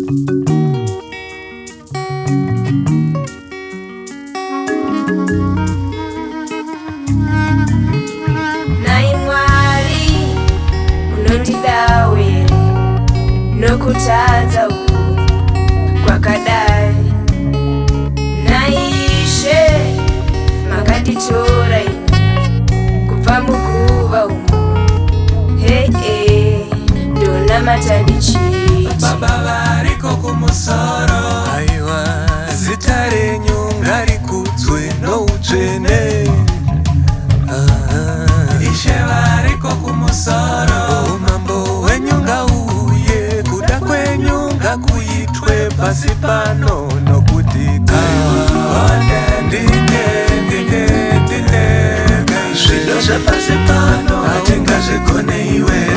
Naimwari unondidawire nokutaza kwakadai naishe makaditora kubva mukuva umu ndona matanichiti baba variko kumusoro aiwa zita renyu ngarikudzwe noutsvene ishe variko kumusoro umambo wenyu ngauye kuda kwenyu ngakuitwe pasi pano nokutika zvido zvepasi pano hatingazvigone iwe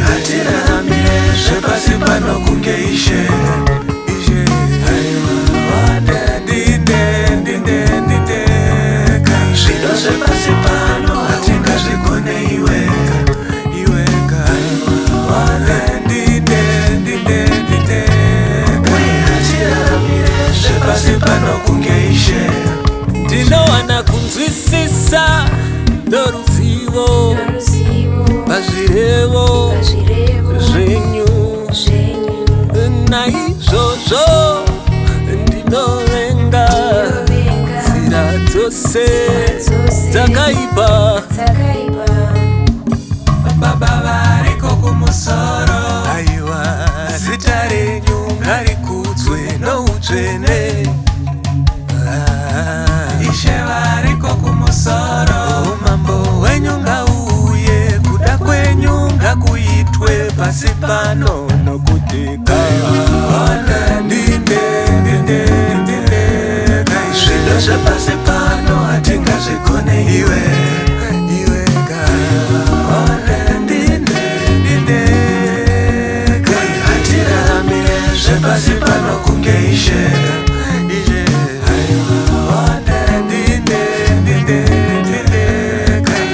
hatiraramire zvepasi pano kunge ishe zvido zvepasi pano hatingazvigone iwe zvepasi pano kunge ishe ndinowana kunzwisisa noruzivo pazvirevo zvenyu naizvozvo ndinovenga nzira dzose dzakaipa baba variko kumusoro aiwa zita renyu ngarikudzwe noutsvene ishe variko kumusoro umambo wenyu ngauye kuda kwenyu ngakuitwe pasi pano nokutika zvido zvepasi pano hatingazvigone iwe hatiraramire zvepasi pano kunge ishe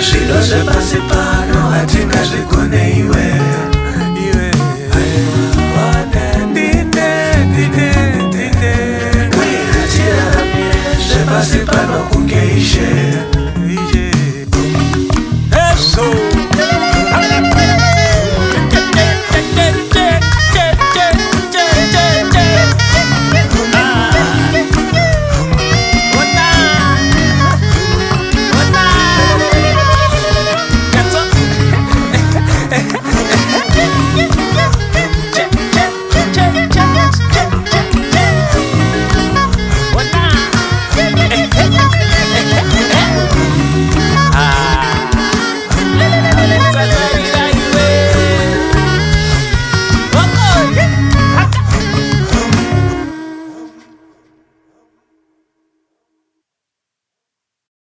zvido zvepasi pano hatingazvigone iwe hatiraramire zvepasi pano kunge ishe